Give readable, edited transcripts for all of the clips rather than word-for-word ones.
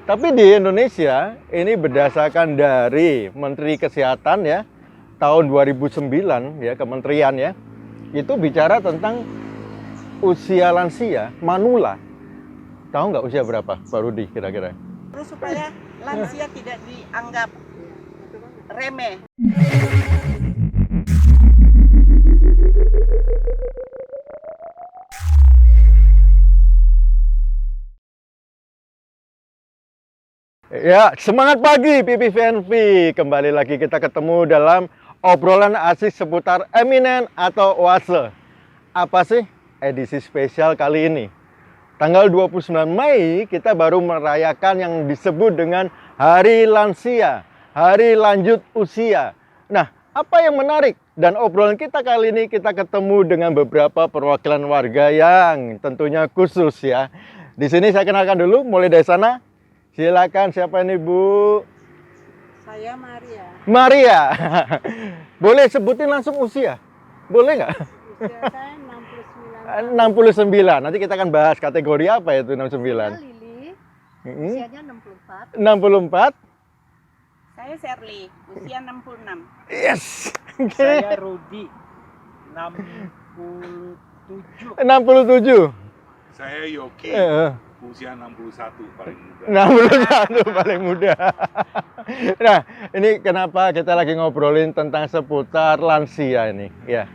Tapi di Indonesia ini berdasarkan dari Menteri Kesehatan ya, tahun 2009 ya, kementerian ya, itu bicara tentang usia lansia, manula. Tahu nggak usia berapa, Pak Rudi kira-kira? Terus supaya lansia tidak dianggap remeh. Ya, semangat pagi PPVNV. Kembali lagi kita ketemu dalam obrolan asik seputar eminen atau oase. Apa sih edisi spesial kali ini? Tanggal 29 Mei kita baru merayakan yang disebut dengan Hari Lansia, Hari Lanjut Usia. Nah, apa yang menarik? Dan obrolan kita kali ini kita ketemu dengan beberapa perwakilan warga yang tentunya khusus ya. Di sini saya kenalkan dulu, mulai dari sana. Silakan, siapa ini Bu? Saya Maria. Maria. Boleh sebutin langsung usia? Boleh nggak? Usia saya 69. 69. Nanti kita akan bahas kategori apa itu 69. Saya Lili. Usianya 64. 64. Saya Shirley. Usia 66. Yes. Saya Rudi, 67. 67. Saya Yogi, usia 61 paling muda. 61 paling muda. Nah, ini kenapa kita lagi ngobrolin tentang seputar lansia ini, ya.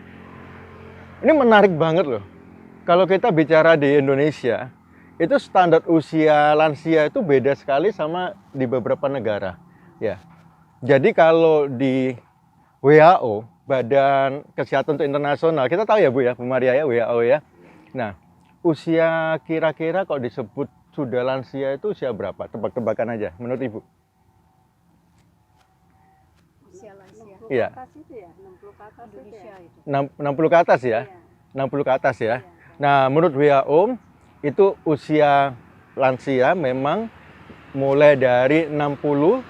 Ini menarik banget loh. Kalau kita bicara di Indonesia, itu standar usia lansia itu beda sekali sama di beberapa negara, ya. Jadi kalau di WHO, Badan Kesehatan Internasional, kita tahu ya Bu ya, Bu Maria ya, WHO ya. Nah, usia kira-kira kalau disebut sudah lansia itu usia berapa? Tebak-tebakan aja, menurut Ibu. Usia lansia. Iya. 60 ke atas Indonesia itu. 60 ke atas ya? 60 ke atas ya? Nah, menurut WHO itu usia lansia memang mulai dari 60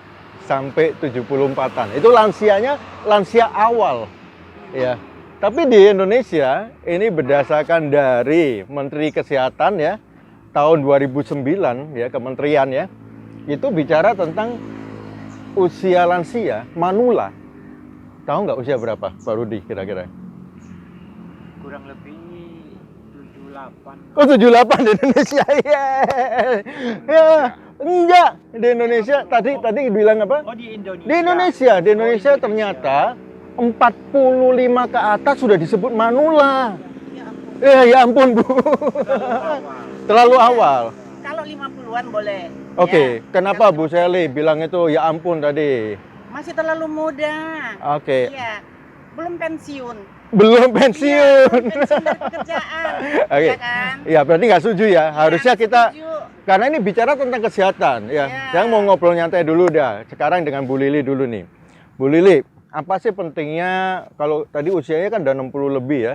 sampai 74-an. Itu lansianya lansia awal. Ya. Tapi di Indonesia ini berdasarkan dari Menteri Kesehatan ya, tahun 2009 ya, kementerian ya, itu bicara tentang usia lansia, manula. Tahu nggak usia berapa, Pak Rudi kira-kira? Kurang lebih 78. Oh, 78 di Indonesia. Ya. Enggak, di Indonesia tadi bilang apa? Oh, di Indonesia. Di Indonesia ternyata 45 ke atas sudah disebut manula. Ya ampun Bu. Terlalu awal. Kalau 50-an boleh. Oke, Ya. kenapa Bu Sally bilang itu ya ampun tadi? Masih terlalu muda. Oke, Iya. Belum pensiun. belum Iya, pensiun. belum pensiun dari pekerjaan. Oke. Iya kan? Iya, berarti nggak setuju ya. Harusnya Iya, kita, setuju. karena ini bicara tentang kesehatan ya. Iya. Saya mau ngobrol nyantai dulu dah. Sekarang dengan Bu Lili dulu nih. Bu Lili, apa sih pentingnya kalau tadi usianya kan udah 60 lebih ya?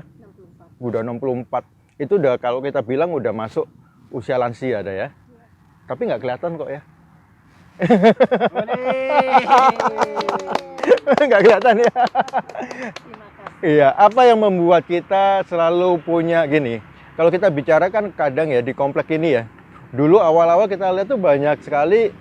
64. Udah 64. Itu udah kalau kita bilang udah masuk usia lansia ada ya. Tapi nggak kelihatan kok ya. Nggak kelihatan ya. Terima kasih. Iya, apa yang membuat kita selalu punya gini? Kalau kita bicara kan kadang ya di komplek ini ya. Dulu awal-awal kita lihat tuh banyak sekali,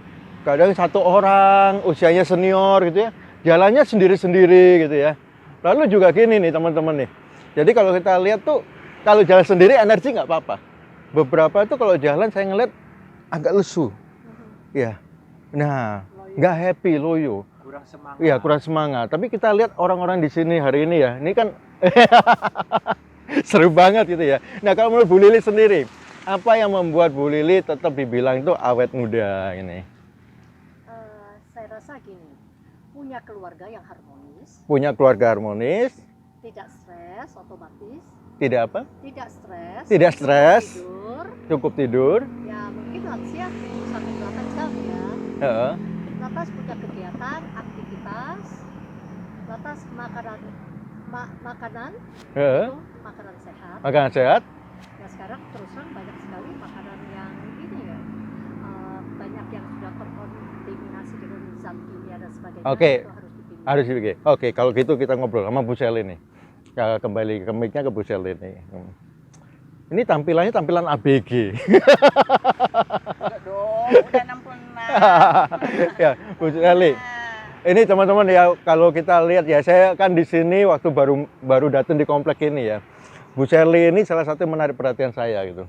kadang satu orang usianya senior gitu ya, jalannya sendiri-sendiri gitu ya. Lalu juga gini nih teman-teman nih. Jadi kalau kita lihat tuh, kalau jalan sendiri energi nggak apa-apa. Beberapa itu kalau jalan saya ngeliat agak lesu. Ya, nah nggak happy, loyo. Kurang semangat. Iya, kurang semangat. Tapi kita lihat orang-orang di sini hari ini ya, ini kan seru banget gitu ya. Nah, kalau menurut Bu Lili sendiri, apa yang membuat Bu Lili tetap dibilang itu awet muda ini? Saya rasa gini, punya keluarga yang harmonis, Punya keluarga harmonis, tidak stres otomatis, tidak apa? tidak stres, Tidak stres. tidur, Cukup tidur. ya mungkin lansia 1-8 jam ya. Heeh. Lantas punya kegiatan, aktivitas, lantas makanan, Heeh. itu makanan sehat. Makanan sehat. Nah sekarang terus terang banyak sekali makanan yang ini ya, banyak yang sudah terkontaminasi dengan zat kimia dan sebagainya. Oke. Itu harus dipilih. Harus begini. Oke, kalau gitu kita ngobrol sama Bu Sel ini. Kembali ke mic-nya ke Bu Sel ini. Ini tampilannya tampilan ABG. Enggak dong, udah 66. Ya, Bu Sally. Ini teman-teman ya, kalau kita lihat ya, saya kan di sini waktu baru datang di komplek ini ya. Bu Sally ini salah satu yang menarik perhatian saya gitu.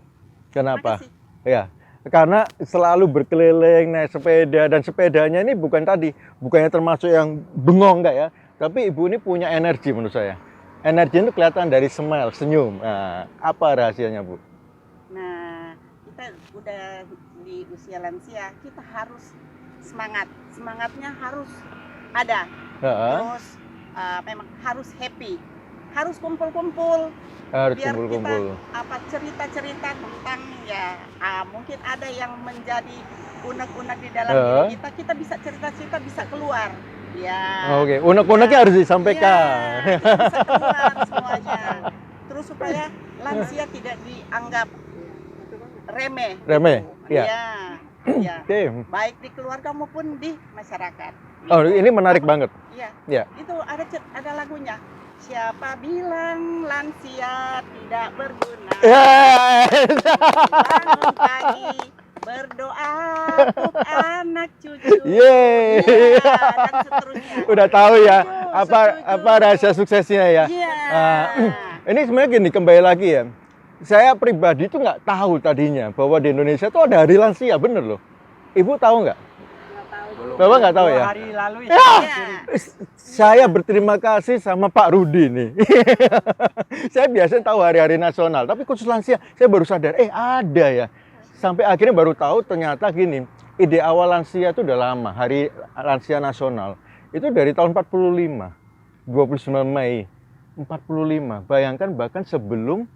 Kenapa? Makasih. Ya, karena selalu berkeliling naik sepeda, dan sepedanya ini bukannya termasuk yang bengong enggak ya, tapi ibu ini punya energi menurut saya. Energi itu kelihatan dari smile, senyum. Nah, apa rahasianya, Bu? Nah, kita udah di usia lansia, kita harus semangat. Semangatnya harus ada. Heeh. Terus memang harus happy. Harus kumpul-kumpul. Harus Biar kumpul-kumpul. kita cerita-cerita tentang ya mungkin ada yang menjadi unek-unek di dalam diri kita bisa cerita-cerita, bisa keluar. Ya. Oke, unek-uneknya harus disampaikan. Iya, bisa keluar semuanya. Terus supaya lansia tidak dianggap remeh. Remeh, iya. Iya. Iya. Oke. Baik di keluarga maupun di masyarakat. Oh, ini menarik banget. Iya. Iya. Itu ada lagunya. Siapa bilang lansia tidak berguna? Yes. Bangun pagi berdoa untuk anak cucu. Yeay. Iya, dan seterusnya. Udah tahu ya Setuju. apa rahasia suksesnya ya. Iya. Ini sebenarnya gini, kembali lagi ya. Saya pribadi itu nggak tahu tadinya bahwa di Indonesia tuh ada hari lansia, bener loh. Ibu tahu nggak? Bapak nggak tahu 2 ya? hari lalu Iya. Saya berterima kasih sama Pak Rudi nih. Saya biasanya tahu hari-hari nasional, tapi khusus lansia, saya baru sadar, ada ya. Sampai akhirnya baru tahu ternyata gini, ide awal lansia itu udah lama, Hari Lansia Nasional. Itu dari tahun 45, 29 Mei 45. Bayangkan bahkan sebelum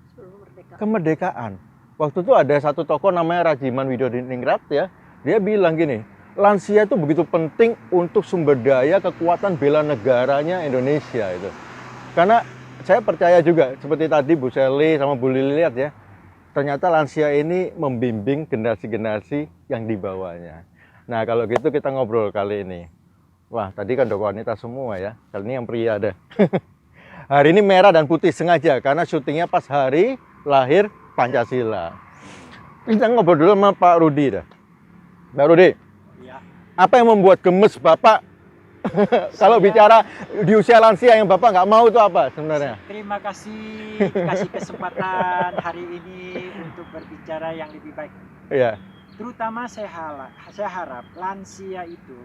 kemerdekaan. Waktu itu ada satu tokoh namanya Rajiman Widodiningrat ya, dia bilang gini, lansia itu begitu penting untuk sumber daya kekuatan bela negaranya Indonesia itu. Karena saya percaya juga seperti tadi Bu Sally sama Bu Lili lihat ya, ternyata lansia ini membimbing generasi-generasi yang di bawahnya. Nah, kalau gitu kita ngobrol kali ini. Wah, tadi kan udah wanita semua ya. Kali ini yang pria ada. Hari ini merah dan putih sengaja karena syutingnya pas hari lahir Pancasila. Kita ngobrol dulu sama Pak Rudi dah. Pak Rudi, ya. apa yang membuat gemes Bapak kalau bicara di usia lansia yang Bapak nggak mau itu apa sebenarnya? Terima kasih dikasih kesempatan hari ini untuk berbicara yang lebih baik. Iya. Terutama saya harap lansia itu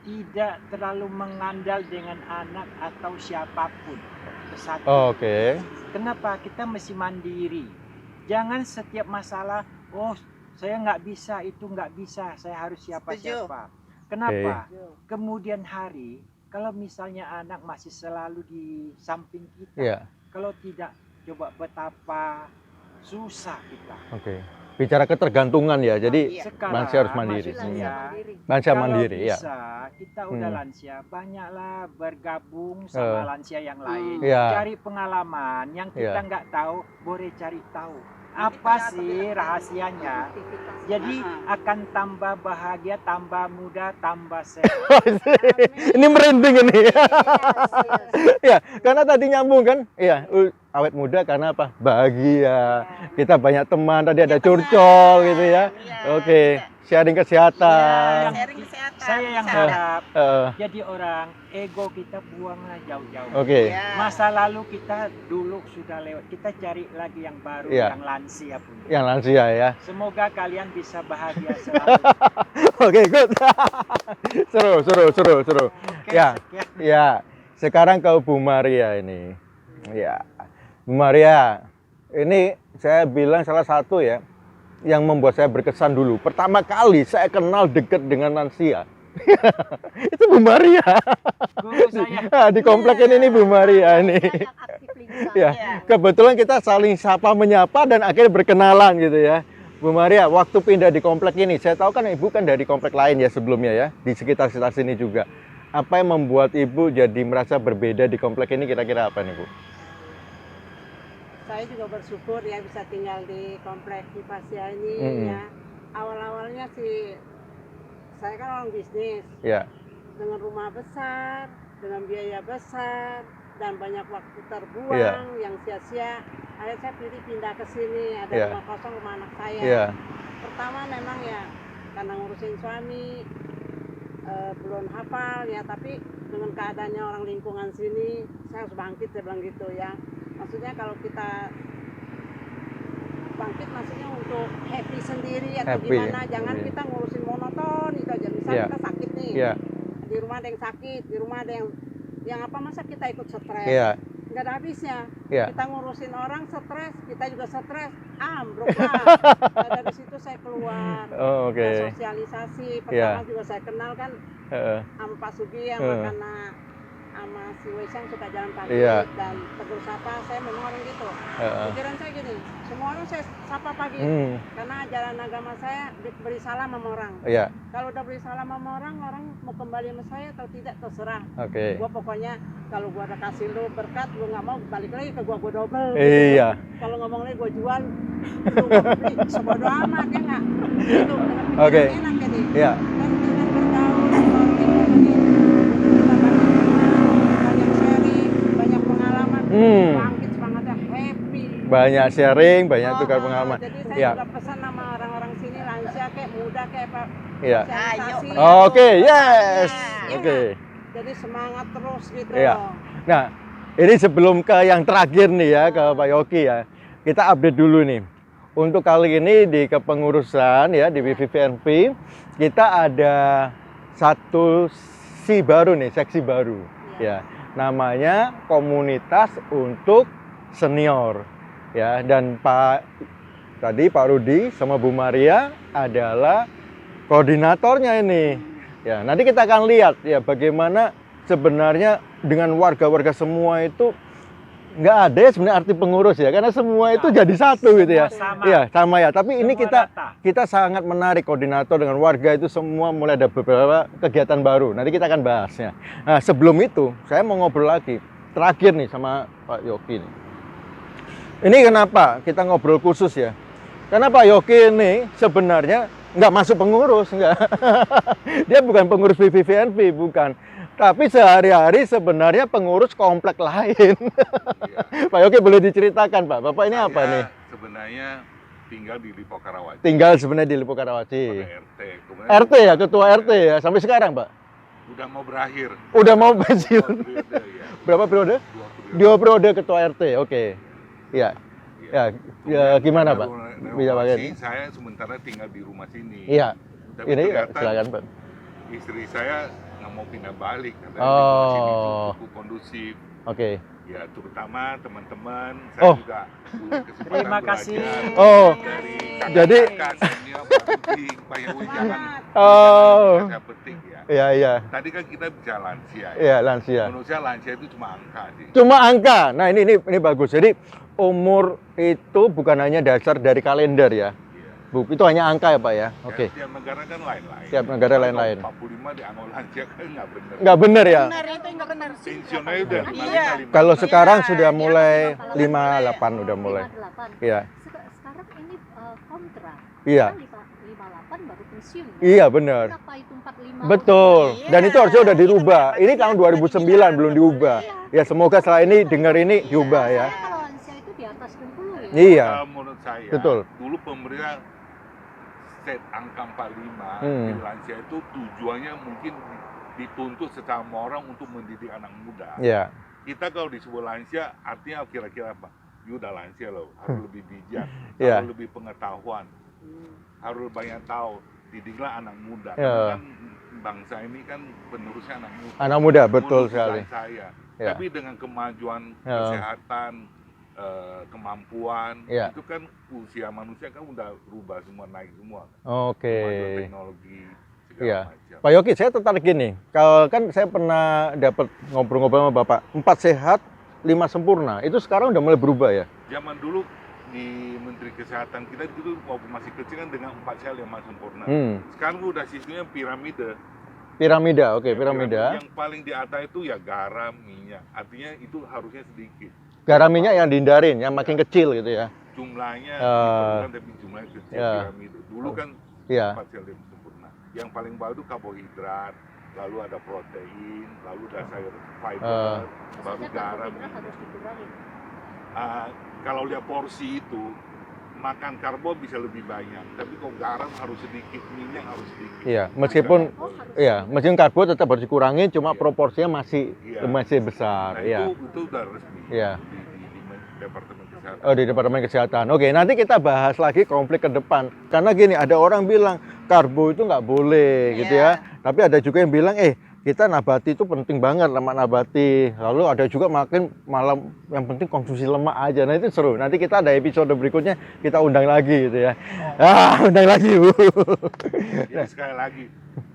tidak terlalu mengandal dengan anak atau siapapun. Itu satu. Oke. Kenapa? Kita mesti mandiri. Jangan setiap masalah, oh saya nggak bisa, itu nggak bisa, saya harus siapa-siapa. Kenapa? Kemudian hari, kalau misalnya anak masih selalu di samping kita, Iya. kalau tidak, coba betapa susah kita. Oke. Bicara ketergantungan ya, jadi Sekarang lansia harus mandiri. maksud saya, Lansia kalau mandiri, ya. bisa, kita udah lansia, banyaklah bergabung sama lansia yang lain. Iya. Cari pengalaman yang kita Iya. nggak tahu, boleh cari tahu. Apa sih rahasianya? Jadi akan tambah bahagia, tambah muda, tambah sehat. Ini merinding ini. Ya, karena tadi nyambung kan? Iya, awet muda karena apa? Bahagia. Kita banyak teman, tadi ada curcol gitu ya. Oke, sharing kesehatan. Sharing kesehatan. Saya yang Bisa ada. harap Heeh. jadi orang, ego kita buanglah jauh-jauh. Oke. Iya. Masa lalu kita dulu sudah lewat, kita cari lagi yang baru, Iya. yang lansia punya. Yang lansia ya. Semoga kalian bisa bahagia selalu. Oke, good. Seru. Oke, Ya. sekian. Ya, sekarang ke Bu Maria ini. Ya, Bu Maria, ini saya bilang salah satu ya yang membuat saya berkesan dulu. Pertama kali saya kenal dekat dengan lansia. Itu Bu Maria. Guru saya. Di komplek ini Bu Maria ini. Ya, kebetulan kita saling sapa menyapa dan akhirnya berkenalan gitu ya. Bu Maria, waktu pindah di komplek ini, saya tahu kan Ibu kan dari komplek lain ya sebelumnya ya, di sekitar sini juga. Apa yang membuat Ibu jadi merasa berbeda di komplek ini kira-kira apa nih Bu? Saya juga bersyukur ya bisa tinggal di komplek Hipasia ini ya. Awal-awalnya sih saya kan orang bisnis Ya, dengan rumah besar, dengan biaya besar dan banyak waktu terbuang Iya. yang sia-sia. Akhirnya saya pilih pindah ke sini, ada Iya. rumah kosong rumah anak saya. ya, Pertama memang ya karena ngurusin suami, belum hafal ya, tapi dengan keadaannya orang lingkungan sini saya harus bangkit, saya bilang gitu ya. Maksudnya kalau kita bangkit maksudnya untuk happy sendiri atau Happy, gimana, jangan iya. kita ngurusin monoton itu aja. Misalnya Iya. kita sakit nih, Iya, di rumah ada yang sakit, di rumah ada yang apa, masa kita ikut stres? iya, Nggak ada habisnya. iya. Kita ngurusin orang stres, kita juga stres, ambruk lah. Nah, dari situ saya keluar. Oh, oke. Nah, sosialisasi pertama juga saya kenal kan Heeh. sama Pak Sugi yang karena sama si Wesang suka jalan pagi Iya. dan tegur sapa, saya memang orang gitu. Heeh. Pikiran saya gini, semua orang saya sapa pagi karena ajaran agama saya beri salam sama orang. Iya, Kalau udah beri salam sama orang, orang mau kembali sama saya atau tidak terserah. oke. Gua pokoknya kalau gua udah kasih lu berkat, gua nggak mau balik lagi ke gua double. Iya, Kalau ngomong lagi gua jual, lu gua beli, sebodoh amat ya nggak? Gitu. dengan pikiran Oke. Enak jadi. iya. Dan dengan bergaul sama orang lingkungan ini, kita banyak kenal, banyak sharing, banyak pengalaman, bangkit semangatnya, happy. Banyak sharing, banyak tukar Oh, pengalaman. Jadi saya Iya. juga pesan sama orang-orang sini, lansia kayak muda kayak Pak. Iya. sosialisasi. Oke, yes. Iya. Oke. Jadi semangat terus gitu. Iya. Nah, ini sebelum ke yang terakhir nih ya, ke Pak Yogi ya. Kita update dulu nih. Untuk kali ini di kepengurusan ya di WVVNP, kita ada satu baru nih, seksi baru ya. Namanya Komunitas untuk Senior. Ya, dan Pak Rudi sama Bu Maria adalah koordinatornya ini. Ya, nanti kita akan lihat ya bagaimana sebenarnya dengan warga-warga semua itu nggak ada ya sebenarnya arti pengurus ya, karena semua itu jadi satu gitu ya. Sama. Iya, sama ya. Tapi ini Semua kita data. sangat menarik koordinator dengan warga itu semua mulai ada beberapa kegiatan baru. Nanti kita akan bahasnya. Nah, sebelum itu saya mau ngobrol lagi terakhir nih sama Pak Yogi nih. Ini kenapa kita ngobrol khusus ya? Karena Pak Yogi ini sebenarnya nggak masuk pengurus, nggak. Dia bukan pengurus WVVNP, bukan. Tapi sehari-hari sebenarnya pengurus komplek lain. Pak Yogi boleh diceritakan Pak, Bapak ini apa nih? Sebenarnya tinggal di Lipo Karawaci. Tinggal sebenarnya di Lipo Karawaci. Pada RT. Kemudian RT ya, ketua RT ya, sampai sekarang Pak? udah mau berakhir. Udah mau pensiun. Dua periode, ya. Berapa periode? Dua periode. 2 periode ketua RT, oke. Iya. Ya, ya, gimana Pak? Bisa pakai? Saya sementara tinggal di rumah sini. Iya. Tapi Ini ternyata silakan Pak. istri saya nggak mau pindah balik karena Oh. di rumah sini cukup kondusif. Oke. Ya terutama teman-teman saya Oh. juga punya kesempatan Terima kasih. belajar Oh. dari Jadi- kakak senior Pak Rudi, Pak Yawi, jangan Oh. saya petik ya. Iya, iya. Tadi kan kita bicara lansia ya. Iya, lansia. Menurut saya lansia itu cuma angka sih. Cuma angka. Nah, ini bagus. Jadi umur itu bukan hanya dasar dari kalender ya. Iya. Bu, itu hanya angka ya Pak ya. Oke. Tiap negara kan lain-lain. Tiap negara Kalau lain-lain. 45 dianggap lansia kan nggak benar. Nggak bener ya. Benar itu nggak benar. Pensiunnya udah Iya. Kalau Iya, sekarang sudah dia mulai masih 58 udah mulai. 58. Iya. Sekarang ini kontra. Iya. Kan 58 baru pensiun. Ya? Iya, benar. Kenapa itu 45? Betul. Iya. Dan itu harusnya udah dirubah. Ini tahun 2009 belum diubah. Ya, semoga setelah ini dengar ini diubah ya. Saya kalau lansia itu di atas 60 ya. Iya. Kalau menurut saya, Betul. dulu pemerintah set angka 45 Hmm. di lansia itu tujuannya mungkin dituntut secara moral untuk mendidik anak muda. Iya. Kita kalau disebut lansia artinya kira-kira apa? You udah lansia loh, harus lebih bijak, Iya. harus lebih pengetahuan, harus banyak tahu. Didiklah anak muda. Iya. Karena kan bangsa ini kan penerusnya anak muda. Anak muda, betul Menurut sekali. Saya. Iya. Tapi dengan kemajuan Iya. kesehatan, kemampuan, Iya. itu kan usia manusia kan udah berubah semua, naik semua. Oke. Kemajuan teknologi segala Iya. macam. Pak Yogi, saya tertarik gini. Kalau kan saya pernah dapat ngobrol-ngobrol sama Bapak, 4 sehat, 5 sempurna. Itu sekarang udah mulai berubah ya? Zaman dulu di Menteri Kesehatan kita dulu waktu masih kecil kan dengan 4 sehat 5 sempurna. Sekarang udah sistemnya piramida. Piramida, oke, Ya, piramida. Yang paling di atas itu ya garam, minyak. Artinya itu harusnya sedikit. Garam minyak yang dihindarin, yang makin kecil gitu ya. Jumlahnya diperlukan tapi jumlahnya kecil Ya. piramida. Dulu kan Iya. 4 sehat 5 sempurna. Yang paling bawah itu karbohidrat, lalu ada protein, lalu ada sayur fiber, baru Maksudnya garam. karbohidrat harus dikurangi. Kalau lihat porsi itu makan karbo bisa lebih banyak, tapi kok garam harus sedikit, minyak harus sedikit. Iya, meskipun Oh, harus. iya, meskipun karbo tetap harus dikurangi, cuma Iya. proporsinya masih Iya. besar. Nah, Iya. itu udah resmi Iya. di Departemen Kesehatan. Oh, di Departemen Kesehatan. Oke, nanti kita bahas lagi konflik ke depan. Karena gini, ada orang bilang karbo itu nggak boleh gitu ya. Tapi ada juga yang bilang, kita nabati itu penting banget, lemak nabati. Lalu ada juga malah yang penting konsumsi lemak aja. Nah itu seru. Nanti kita ada episode berikutnya, kita undang lagi gitu ya. Undang lagi. Bu. Jadi sekali lagi,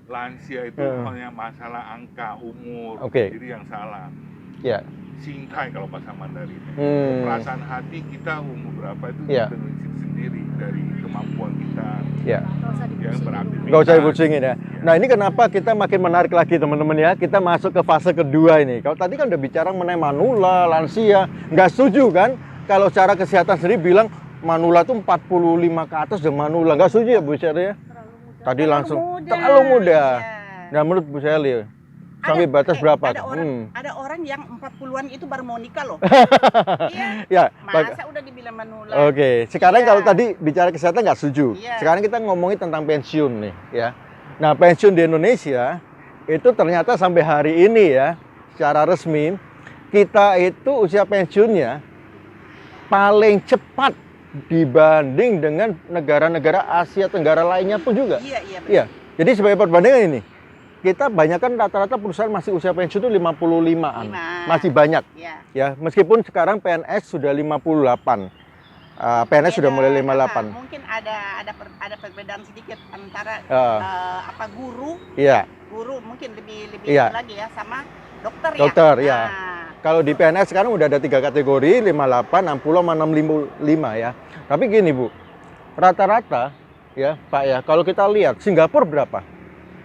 lansia itu hanya masalah angka, umur, Oke. jadi yang salah. Ya. Singkai kalau bahasa Mandarin. Hmm. Perasaan hati kita umur berapa itu Iya. prinsip sendiri dari kemampuan kita Ya. Nggak usah yang dipusingin beraktivitas. dulu. Nggak usah dipusingin ya. Nah ini kenapa kita makin menarik lagi teman-teman ya. Kita masuk ke fase kedua ini. Kalau tadi kan udah bicara mengenai manula, lansia. Nggak setuju kan? Kalau secara kesehatan sendiri bilang manula tuh 45 ke atas udah manula. Nggak setuju ya Bu Sherly ya? Terlalu muda. Tadi langsung muda. terlalu muda. Iya. Nah menurut Bu Sherly sampai batas berapa? Ada orang yang 40-an itu baru mau nikah loh. Iya. Ya. Masa udah dibilang manula. Oke, sekarang Iya. kalau tadi bicara kesehatan nggak setuju. Iya. Sekarang kita ngomongin tentang pensiun nih, ya. Nah, pensiun di Indonesia itu ternyata sampai hari ini ya, secara resmi kita itu usia pensiunnya paling cepat dibanding dengan negara-negara Asia Tenggara lainnya pun juga. Iya, iya. Iya. Jadi sebagai perbandingan ini, kita banyak kan rata-rata perusahaan masih usia pensiun itu 55-an. Masih banyak. Iya. Ya, meskipun sekarang PNS sudah 58. PNS sudah mulai 58. Mungkin ada perbedaan sedikit antara guru Iya. Guru mungkin lebih Iya. lagi ya sama dokter ya. Dokter, iya. Nah, Kalau di PNS sekarang udah ada 3 kategori, 58, 60 sama 65 ya. Tapi gini, Bu. Rata-rata ya, Pak ya, kalau kita lihat Singapura berapa?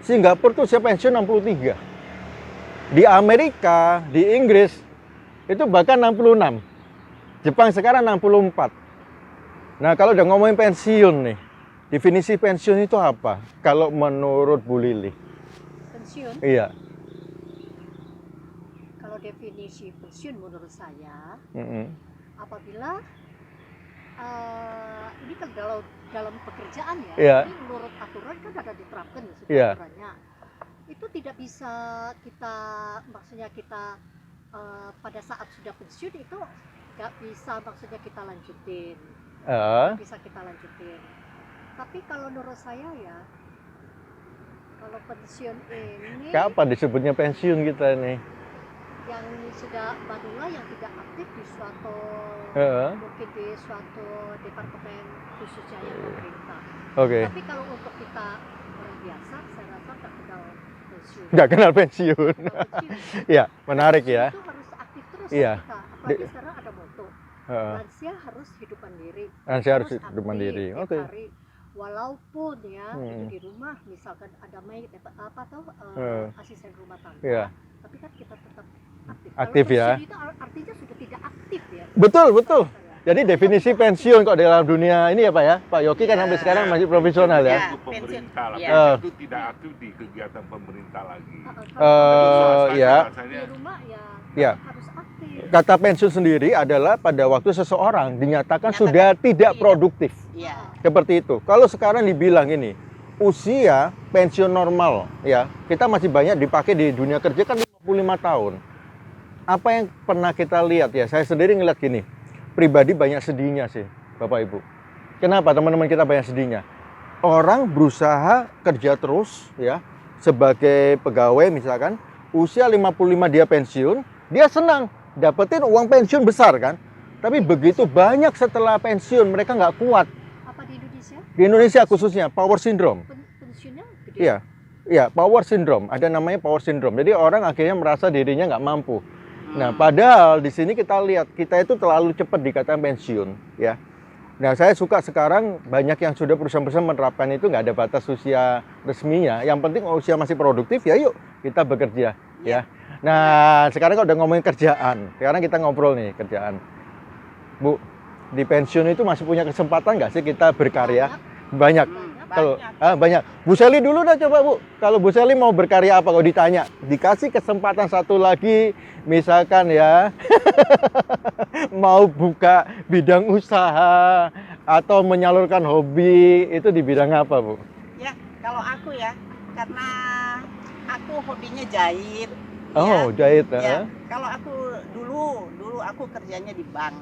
Singapura tuh usia pensiun 63. Di Amerika, di Inggris itu bahkan 66. Jepang sekarang 64. Nah, kalau udah ngomongin pensiun nih, definisi pensiun itu apa? Kalau menurut Bu Lili? Pensiun. Iya. Kalau definisi pensiun menurut saya, Mm-mm. apabila ini kan dalam pekerjaan ya, Iya. ini menurut aturan kan ada diterapkan ya sudah Iya. aturannya. Itu tidak bisa kita, maksudnya kita pada saat sudah pensiun itu nggak bisa maksudnya kita lanjutin, nggak bisa kita lanjutin. Tapi kalau menurut saya ya, kalau pensiun ini Kapan disebutnya pensiun kita nih? yang sudah manula yang tidak aktif di suatu mungkin di suatu departemen khususnya yang pemerintah. Oke. Tapi kalau untuk kita orang biasa, saya rasa tak kenal pensiun. Nggak kenal pensiun. Kenal pensiun. Iya, menarik ya. Pensiun itu harus aktif terus Iya. kita. Apalagi sekarang ada moto. Heeh. Lansia harus hidup mandiri. Lansia harus hidup aktif mandiri. tiap Oke. hari. Walaupun ya itu di rumah, misalkan ada maid asisten rumah tangga, Iya. tapi kan kita tetap aktif. Aktif Kalau ya. pensiun itu artinya sudah tidak aktif ya. Betul, betul. Jadi definisi pensiun kok dalam dunia ini ya Pak ya. Pak Yoki kan sampai sekarang masih profesional ya. Iya. Untuk pemerintah lah. Iya. Pensiun itu tidak aktif di kegiatan pemerintah lagi. Ya. Di rumah ya, Ya. harus aktif. Kata pensiun sendiri adalah pada waktu seseorang dinyatakan Dinyatakan sudah tidak tidak. produktif. Iya. Seperti itu. Kalau sekarang dibilang ini, usia pensiun normal ya, kita masih banyak dipakai di dunia kerja kan 55 tahun. Apa yang pernah kita lihat ya, saya sendiri ngeliat gini, pribadi banyak sedihnya sih Bapak Ibu. Kenapa teman-teman kita banyak sedihnya? Orang berusaha kerja terus ya, sebagai pegawai misalkan, usia 55 dia pensiun, dia senang, dapetin uang pensiun besar kan. Tapi begitu banyak setelah pensiun, mereka nggak kuat. Apa di Indonesia? Di Indonesia khususnya, power syndrome. Pensiunnya gede. Iya, iya, power syndrome. Ada namanya power syndrome. Jadi orang akhirnya merasa dirinya nggak mampu. Nah, padahal di sini kita lihat kita itu terlalu cepat dikatakan pensiun, ya. Nah, saya suka sekarang banyak yang sudah perusahaan-perusahaan menerapkan itu nggak ada batas usia resminya. Yang penting usia masih produktif, ya yuk kita bekerja, ya. Nah, sekarang kalau udah ngomongin kerjaan, sekarang kita ngobrol nih kerjaan. Bu, di pensiun itu masih punya kesempatan nggak sih kita berkarya? Banyak. Kalau banyak. Bu Sherly dulu dah coba Bu. Kalau Bu Sherly mau berkarya apa kalau ditanya, dikasih kesempatan satu lagi, misalkan ya, mau buka bidang usaha atau menyalurkan hobi itu di bidang apa, Bu? Ya, kalau aku ya, karena aku hobinya jahit. Oh, ya. jahit. Ya, kalau aku dulu aku kerjanya di bank.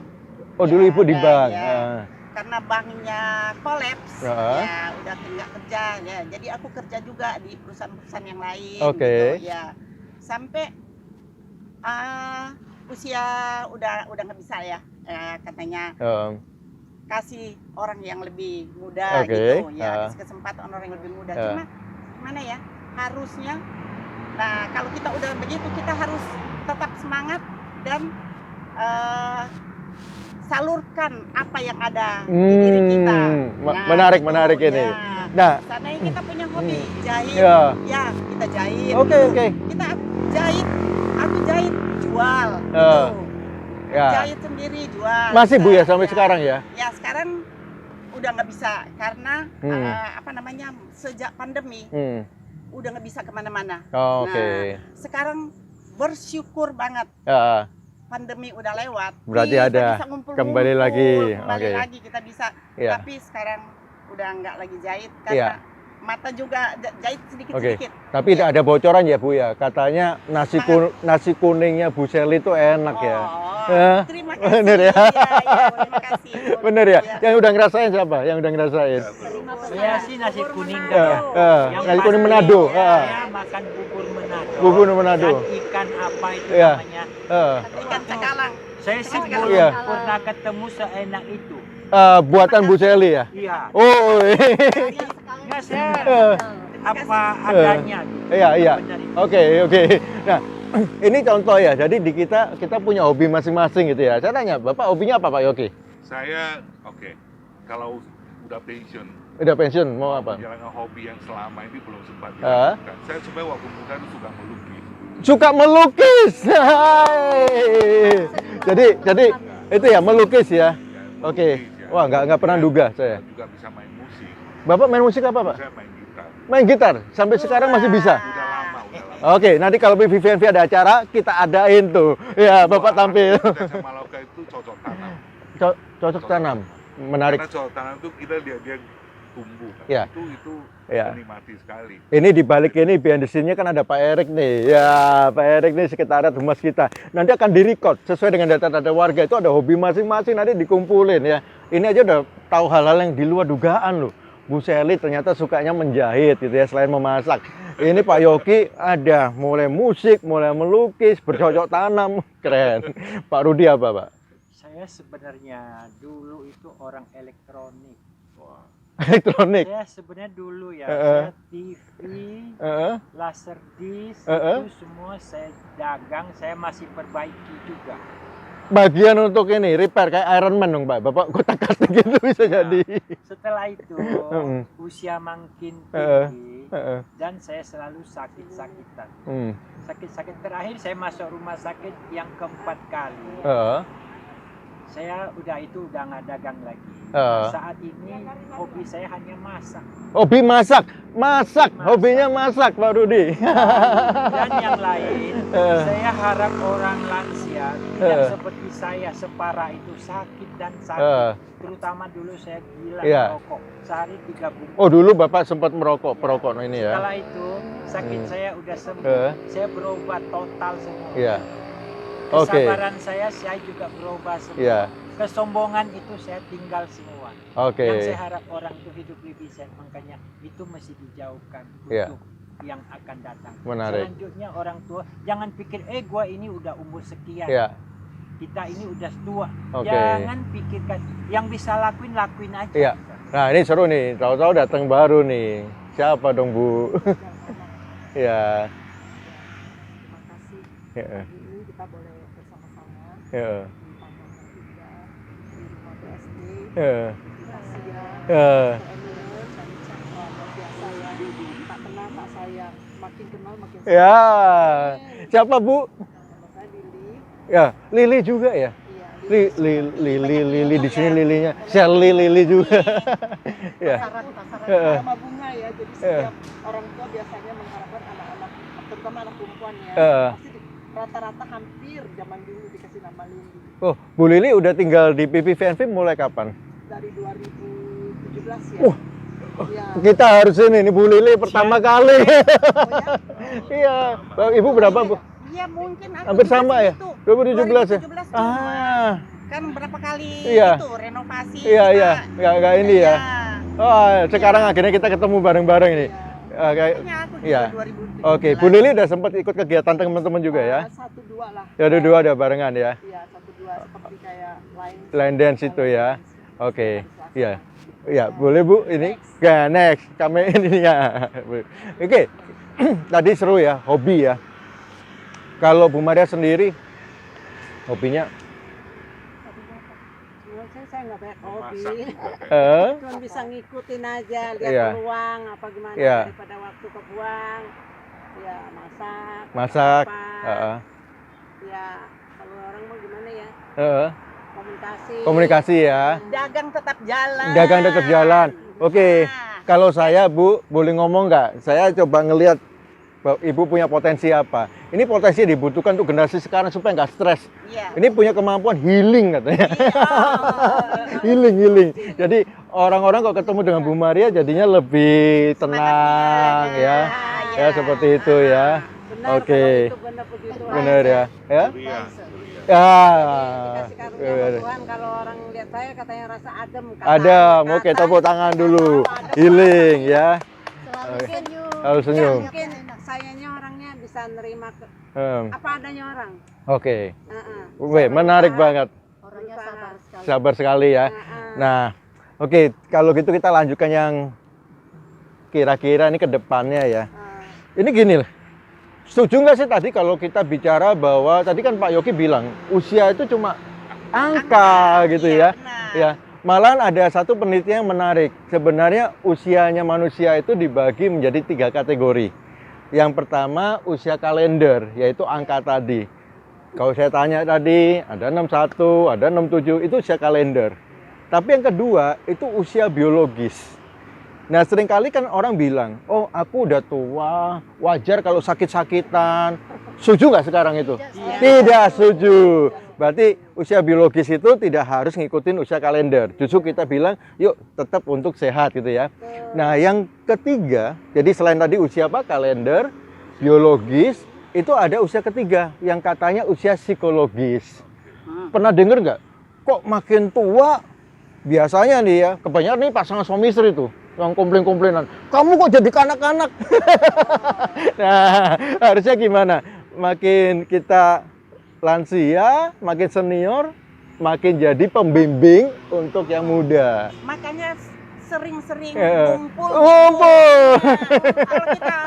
Oh, dulu Ibu di bank. Ya. Karena banknya kolaps, Ah. ya udah nggak kerja ya. Jadi aku kerja juga di perusahaan-perusahaan yang lain. Oke. Gitu, ya. Sampai usia udah nggak bisa ya, katanya kasih orang yang lebih muda Oke. gitu ya, kasih kesempatan orang yang lebih muda. Cuma gimana ya, harusnya nah kalau kita udah begitu kita harus tetap semangat dan salurkan apa yang ada di diri kita. Menarik gitu, ini. ya. Nah, Seandainya kita punya hobi jahit, ya. ya kita jahit. Oke. Kita jahit, aku jahit jual. Ya. Gitu. Ya. Jahit sendiri jual. Masih Bu ya sampai Ya. sekarang ya? Ya sekarang udah nggak bisa karena Hmm. sejak pandemi udah nggak bisa kemana-mana. Oh, oke. Nah, sekarang bersyukur banget Ya. pandemi udah lewat. Berarti Kita ada bisa ngumpul-ngumpul, kembali lagi. kembali Oke. lagi kita bisa. Ya. Tapi sekarang udah nggak lagi jahit karena Iya. mata juga jahit sedikit-sedikit. Tapi ada bocoran ya Bu ya, katanya nasi kuningnya Bu Sally itu enak ya. Oh, terima kasih. Bener ya? Terima kasih. Bener ya? Yang udah ngerasain siapa? Yang udah ngerasain? Saya sih nasi kuning Ya, kan. Yang nasi kuning pasti Manado. Saya makan bubur Manado. Bubur Manado. Dan ikan apa itu Iya. namanya? Ikan cakalang. Saya sih Iya. belum pernah ketemu seenak itu. Buatan Bu Sally ya? Iya. Oh, Nggak saya apa adanya. Gitu. iya. Benar itu. Oke. Nah, ini contoh ya. Jadi di kita punya hobi masing-masing gitu ya. Saya tanya, Bapak hobinya apa Pak Yogi? Saya kalau udah pensiun, Udah pensiun, mau apa? menjalankan hobi yang selama ini belum sempat Ah. dilakukan. Saya sebenarnya waktu muda itu suka melukis. Suka melukis. Hai. Jadi itu ya melukis ya. Oke. Melukis, ya. Wah, nggak pernah duga saya. Juga bisa main musik. Bapak main musik apa, Pak? Saya main gitar. Main gitar. Sampai sekarang masih bisa. Udah lama. Oke, nanti kalau BVVNV ada acara, kita adain tuh. Ya, Bapak tampil. Kita sama Lauka itu cocok tanam. Cocok tanam. Menarik. Karena cocok tanam itu kita lihat dia tumbuh. Kan? Ya. Itu Ya. menikmati sekali. Ini di balik ini behind the scene-nya kan ada Pak Erik nih. Ya, Pak Erik nih sekretariat humas kita. Nanti akan direcord sesuai dengan data-data warga. Itu ada hobi masing-masing nanti dikumpulin ya. Ini aja udah tahu hal-hal yang di luar dugaan loh. Bu Sally ternyata sukanya menjahit gitu ya selain memasak. Ini Pak Yogi ada mulai musik, mulai melukis, bercocok tanam. Keren. Pak Rudi apa, Pak? Saya sebenarnya dulu itu orang elektronik. Wah. Elektronik. Saya sebenarnya dulu ya, saya TV, laser disc, itu semua saya dagang, saya masih perbaiki juga. Bagian untuk ini repair kayak Iron Man dong, Pak. Bapak kotak-katik gitu bisa jadi. Setelah itu usia makin tinggi dan saya selalu sakit-sakitan. Sakit-sakit terakhir saya masuk rumah sakit yang keempat kali. Saya udah nggak dagang lagi. Saat ini hobi saya hanya masak. Hobi masak, hobinya masak Pak Rudi. Dan yang lain, saya harap orang lansia tidak seperti saya separah itu sakit dan sakit. Terutama dulu saya gila merokok, sehari 3 bungkus. Oh dulu Bapak sempat merokok, perokok ini ya? Setelah itu sakit saya udah sembuh, saya berubah total semua. Iya. Kesabaran saya juga berubah semua. Iya. Kesombongan itu saya tinggal semua. Oke. Yang saya harap orang itu hidup lebih sehat, makanya itu mesti dijauhkan untuk yang akan datang. Menarik. Selanjutnya orang tua jangan pikir gua ini udah umur sekian. Iya. Kita ini udah tua. Oke. Jangan pikirkan yang bisa lakuin aja. Iya. Nah, ini seru nih. Tahu-tahu datang baru nih. Siapa dong, Bu? Iya. Terima kasih. Iya. Ini kita boleh bersama-sama Iya. di pandangan juga di rumah BSD. Iya. Terima kasih ya. Iya. Eminent dan luar biasa ya. Tak kenal tak sayang. Makin kenal makin sayang. Ya. Siapa, Bu? Nama saya Lili. Ya, Lili juga ya? Iya. Lili di sini Lilinya. Sally Lili juga. Ya. Pasaran sama bunga ya. Jadi setiap orang tua biasanya mengharapkan anak-anak, terutama anak perempuan ya. Pasti rata-rata hampir zaman dulu dikasih nama Lili. Oh, Bu Lili udah tinggal di PPVNV mulai kapan? dari 2017 ya. Wah. Ya. Kita harus ini Bu Lili pertama kali. Oh, ya? Iya. Ibu berapa, Bu? Iya mungkin aku Hampir juga sama ya? segitu. 2017 ya? 2017 cuma. Ah. Kan berapa kali Iya. itu renovasi. Iya, kita. iya. Nggak ini ya. Oh, sekarang akhirnya kita ketemu bareng-bareng ini. Kayak Makanya aku juga iya. 2017. Oke, Bu Lili udah sempat ikut kegiatan teman-teman juga ya? 1-2 lah. Ya, dua ada barengan ya. Iya, 1-2 seperti kayak Line dance itu ya. Oke. Iya. Iya, boleh Bu ini. Ya, next. Kami ini ya. Oke. Tadi seru ya, hobi ya. Kalau Bu Maria sendiri hobinya Saya nggak banyak hobi. Cuma bisa ngikutin aja, lihat Iya. peluang apa gimana Iya. daripada waktu kebuang. Ya masak. masak, apa. Ya kalau orang mau gimana ya? Komunikasi. komunikasi ya. Dagang tetap jalan. Dagang tetap jalan. Oke. Nah, Kalau saya Bu, boleh ngomong nggak? Saya coba ngelihat Ibu punya potensi apa. Ini potensi dibutuhkan untuk generasi sekarang supaya nggak stres. iya. Ini punya kemampuan healing katanya. healing. Jadi orang-orang kalau ketemu dengan Bu Maria jadinya lebih tenang ya. Ya seperti itu ya. Benar, Oke. kalau itu benar begitu. Benar ya. Ya. Iya. Ya. Dikasih karunia sama Tuhan, kalau orang lihat saya katanya rasa adem. Ada, oke tepuk tangan dulu. Healing ya. Selalu senyum. Selalu senyum. Mungkin sayanya orangnya bisa nerima apa adanya orang. Oke. Heeh. Weh, menarik banget. Orangnya sabar sekali. Sabar sekali ya. Nah, oke, kalau gitu kita lanjutkan yang kira-kira ini ke depannya ya. Ini gini lah. Setuju nggak sih tadi kalau kita bicara bahwa tadi kan Pak Yogi bilang usia itu cuma angka gitu ya. Benar. Ya, malahan ada satu penelitian yang menarik. Sebenarnya usianya manusia itu dibagi menjadi 3 kategori. Yang pertama usia kalender, yaitu angka tadi. Kalau saya tanya tadi, ada 61, ada 67, itu usia kalender. Tapi yang kedua, itu usia biologis. Nah, seringkali kan orang bilang, oh aku udah tua, wajar kalau sakit-sakitan. Setuju nggak sekarang itu? Iya. Tidak setuju. Berarti usia biologis itu tidak harus ngikutin usia kalender. Justru kita bilang, yuk tetap untuk sehat gitu ya. Nah, yang ketiga, jadi selain tadi usia apa? Kalender, biologis, itu ada usia ketiga yang katanya usia psikologis. Pernah denger nggak? Kok makin tua, biasanya nih ya, kebanyakan nih pasangan suami istri tuh, yang komplain-komplainan. Kamu kok jadi kanak-kanak? Nah, harusnya gimana? Makin kita lansia, makin senior, makin jadi pembimbing untuk yang muda. Makanya sering-sering Iya. ngumpul. Ngumpul. Nah, kalau kita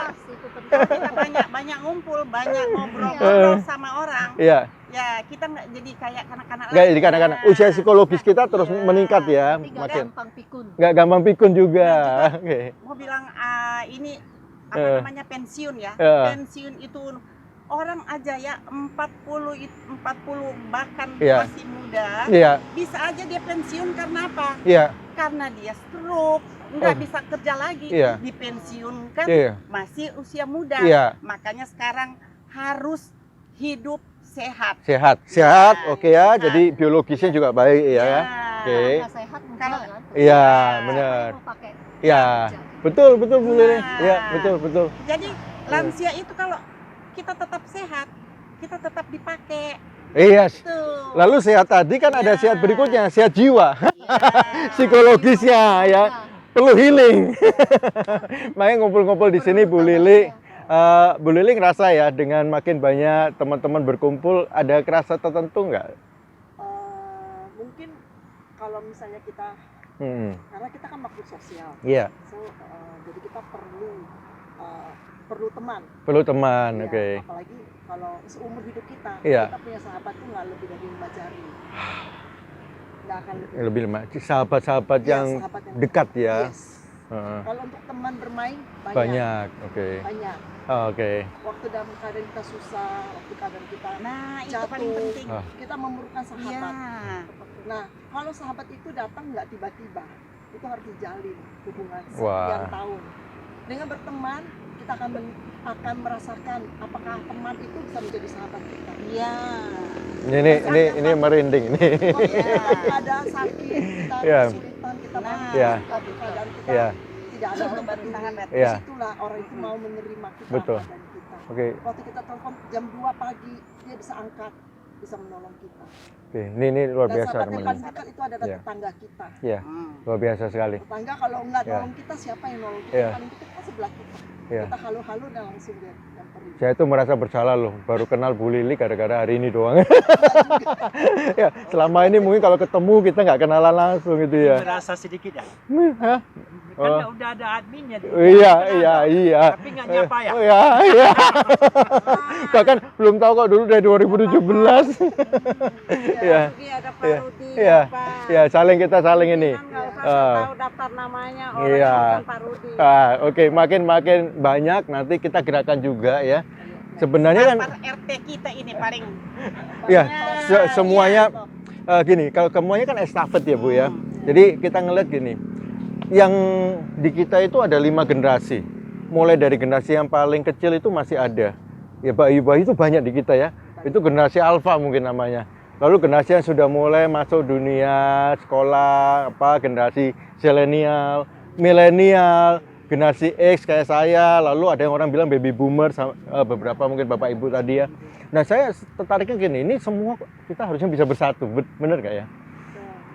banyak ngumpul, banyak ngobrol-ngobrol sama orang, Iya, ya kita nggak jadi kayak kanak-kanak nggak lagi. jadi kadang-kadang usia psikologis kita terus Iya. meningkat ya, Tapi nggak makin gampang pikun. nggak gampang pikun juga. Oke. Mau bilang ini namanya pensiun ya. Iya. Pensiun itu orang aja ya 40 bahkan Iya. masih muda, Iya, bisa aja dia pensiun karena apa? iya, Karena dia stroke, nggak Oh. bisa kerja lagi, Iya. dipensiunkan iya, masih usia muda. iya. Makanya sekarang harus hidup sehat. Sehat, sehat, Iya, oke ya. sehat. Jadi biologisnya juga baik ya. Ya. Oke. Nggak sehat enggak Kalau- kan? Iya, Iya. benar. Mau pakai Iya, betul, betul Bu Lili. Nah. Iya, betul, betul. Jadi lansia itu kalau kita tetap sehat, kita tetap dipakai. Iya. Tuh. Lalu sehat tadi kan ada Iya. sehat berikutnya, sehat jiwa, Iya. psikologisnya ya. Perlu healing. Makanya ngumpul-ngumpul di sini Bu Lili. Bu Lili ngerasa ya dengan makin banyak teman-teman berkumpul, ada kerasa tertentu nggak? Mungkin kalau misalnya kita, karena kita kan makhluk sosial, Iya, jadi kita perlu teman. perlu teman, Ya, oke. apalagi kalau seumur hidup kita, Iya. kita punya sahabat tuh nggak lebih dari 5 jari. Nggak akan lebih. Lebih sahabat-sahabat Iya, yang sahabat yang dekat ya. Yes. Heeh. Kalau untuk teman bermain Banyak, oke. banyak. Oh, oke. Waktu dalam keadaan kita susah, waktu keadaan kita Nah, itu jatuh, paling penting. Ah. kita memerlukan Iya. sahabat. Nah, kalau sahabat itu datang nggak tiba-tiba, itu harus dijalin hubungan Wah. sekian tahun. Dengan berteman, kita akan merasakan apakah teman itu bisa menjadi sahabat kita. Iya. Ini merinding ini. Waktu dalam keadaan sakit, kita Iya. kesulitan, kita Nah. Iya. keadaan kita Iya. tidak ada orang Baru sahabat. Iya. Disitulah orang itu mau menerima kita, Betul. keadaan kita. Oke. Waktu kita telepon jam 2 pagi, dia bisa angkat, bisa menolong kita. Oke, ini luar Dan biasa sahabat yang teman-teman. paling dekat itu adalah Iya. tetangga kita. Iya, luar biasa sekali. Tetangga kalau nggak Iya. nolong kita, siapa yang nolong kita? Iya. Paling dekat kan sebelah kita. Iya. Kita halu-halu dan langsung dia yang pergi. Saya itu merasa bersalah loh, baru kenal Bu Lili gara-gara hari ini doang. Ya, selama ini mungkin kalau ketemu kita nggak kenalan langsung gitu ya. Merasa sedikit ya. Hah? Karena udah ada adminnya. Iya, iya. Tapi nggak nyapa ya. Oh, iya. Bahkan belum tahu kok dulu dari 2017. Iya. Rudy, ada Pak Iya. Rudi, Iya. Pak. Ya, kita saling ini. Kan nggak usah Ah. tahu daftar namanya, orang Iya. bukan Pak Rudi. Oke, makin banyak nanti kita gerakan juga ya. Sebenarnya kan Par RT kita ini paling ya banyak. semuanya gini, kalau semuanya kan estafet ya Bu ya. Jadi kita ngeliat gini, yang di kita itu ada 5 generasi. Mulai dari generasi yang paling kecil itu masih ada. Ya bayi-bayi itu banyak di kita ya. Itu generasi alfa mungkin namanya. Lalu generasi yang sudah mulai masuk dunia sekolah, generasi zilenial, milenial, generasi X kayak saya, lalu ada yang orang bilang baby boomer, beberapa mungkin Bapak Ibu tadi ya. Nah saya tertariknya gini, ini semua kita harusnya bisa bersatu, bener gak ya?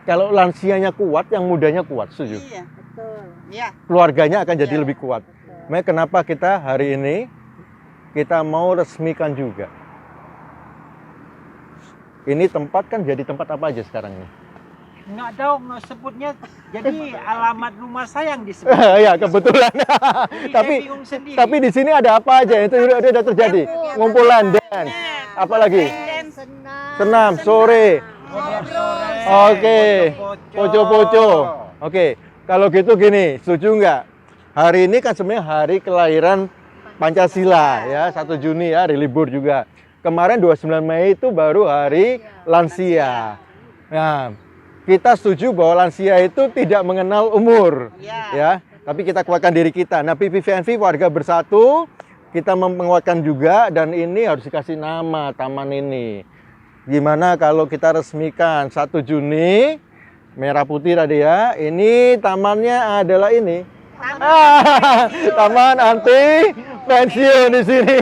Kalau lansianya kuat, yang mudanya kuat, setuju? Iya, Betul. iya. Keluarganya akan jadi Iya. lebih kuat. Makanya kenapa kita hari ini, kita mau resmikan juga. Ini tempat kan jadi tempat apa aja sekarang ini? Nggak tahu nggak sebutnya. Jadi alamat rumah saya yang disebut. Ya kebetulan. Jadi tapi saya bingung sendiri. tapi di sini ada apa aja? Itu udah terjadi. Ngumpulan dance. Apalagi? Senam sore. Oke. Poco-poco. Oke. Kalau gitu gini, setuju nggak? Hari ini kan sebenarnya hari kelahiran Pancasila ya, 1 Juni ya, hari libur juga. Kemarin 29 Mei itu baru hari lansia. Nah, kita setuju bahwa lansia itu tidak mengenal umur. Iya. Ya, tapi kita kuatkan diri kita. Nah, PPVNV warga bersatu, kita menguatkan juga dan ini harus dikasih nama taman ini. Gimana kalau kita resmikan 1 Juni merah putih tadi ya. Ini tamannya adalah ini. Taman anti pensiun di sini.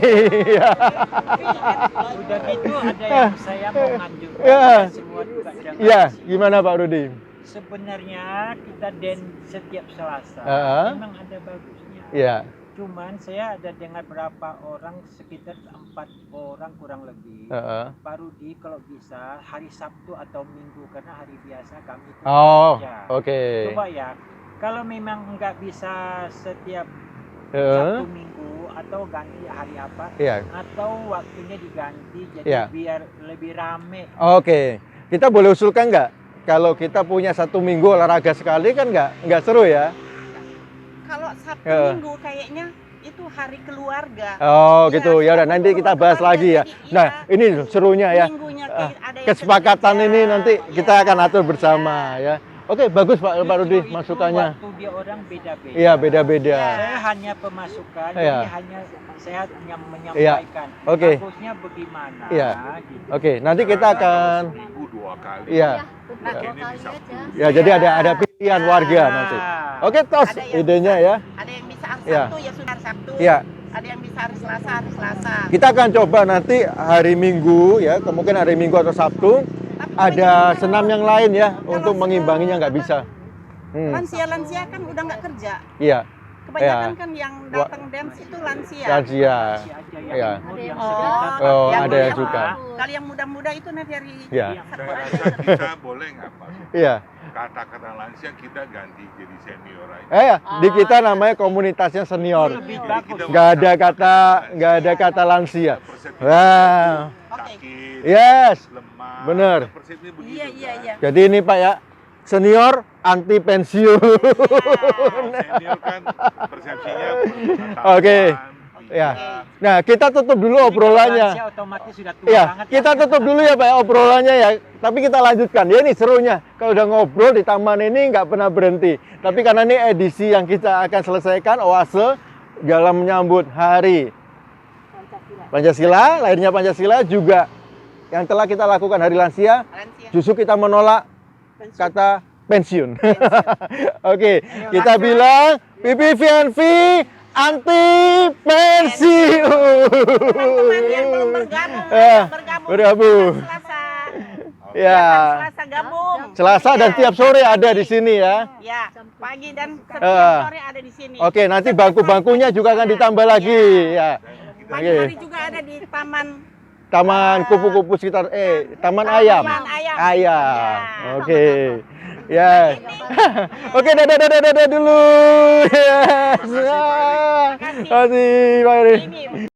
Udah gitu ada yang saya mau nganjurkan Ya. semua juga jangan Ya, sih. gimana Pak Rudi? Sebenarnya kita dance setiap Selasa memang ada bagusnya. Ya. Cuman saya ada dengar berapa orang, sekitar 4 orang kurang lebih. Pak Rudi kalau bisa hari Sabtu atau Minggu karena hari biasa kami itu Oh, kerja. oke. Coba ya, kalau memang nggak bisa setiap Heeh. Sabtu Minggu atau ganti hari apa, Iya. atau waktunya diganti jadi Iya. biar lebih rame. Oke. Kita boleh usulkan nggak? Kalau kita punya 1 minggu olahraga sekali kan nggak seru ya? Kalau Sabtu Ya. Minggu kayaknya itu hari keluarga. Oh Iya, gitu ya udah Sabtu nanti Minggu kita bahas keluarga, lagi ya. jadi Nah iya. ini serunya ya. Minggunya ada yang Kesepakatan kerja. ini nanti kita Iya, akan atur iya. bersama ya. Oke bagus Pak Rudi Justru itu masukannya. Waktu dia orang beda-beda. Iya beda-beda. Saya hanya pemasukan, Iya. jadi hanya saya yang menyampaikan. Oke. Bagusnya bagaimana? Iya. Gitu. Oke nanti kita akan. Seminggu 2 kali. Iya. Nah, Ini di Sabtu. Ya jadi ada pilihan warga nanti. Oke tos Ada yang idenya bisa- ya. Ada yang bisa hari Iya. Sabtu ya sudah hari Sabtu. Iya. Ada yang bisa hari Selasa. Kita akan coba nanti hari Minggu ya, kemungkinan hari Minggu atau Sabtu Tapi ada kebanyakan senam yang lain ya untuk senam- mengimbanginya nggak bisa. lansia kan udah nggak kerja. Iya, Kebanyakan Iya. kan yang datang dance itu lansia. lansia. Masih aja yang Iya. umur yang Oh, sekitar. Oh, yang ada yang muda- suka. Kalau yang muda-muda itu nanti hari Iya, Sabtu Saya aja. rasa kita boleh nggak Pak? iya. Kata-kata lansia kita ganti jadi senior aja. Ya, di kita namanya komunitasnya senior. Lebih Jadi bagus. kita Nggak ada kata lansia. persepsi Wah, Oke. sakit, yes, lemah. bener. Persepsinya begitu Iya, iya, kan. iya. Jadi ini Pak ya, senior anti pensiun. Kalau senior kan persepsinya pengetahuan, Oke. Ya. bijak. Nah, kita tutup dulu Jadi kalau obrolannya. lansia otomatis sudah tua Iya, banget kita ya. tutup dulu ya Pak ya, obrolannya ya. Tapi kita lanjutkan. Ya ini serunya. Kalau udah ngobrol di taman ini nggak pernah berhenti. Tapi karena ini edisi yang kita akan selesaikan, Oase, dalam menyambut hari Pancasila, lahirnya Pancasila juga yang telah kita lakukan hari lansia, Lansia. justru kita menolak kata pensiun. Oke, kita bilang PPVNV anti pensiun. Teman-teman yang belum bergabung, bergabung. Selasa. Ya, Selasa gabung. Selasa dan tiap sore ada di sini ya. Ya, pagi dan setiap sore ada di sini. Oke, nanti bangku-bangkunya juga akan ditambah lagi ya. Pagi hari juga ada di Taman kupu-kupu sekitar Taman Ayam. Taman Ayam. Ayam. Ya. Oke. Ya. Oke, dadah dulu. Yes. Terima kasih. Terima kasih, Pak Eri. Ini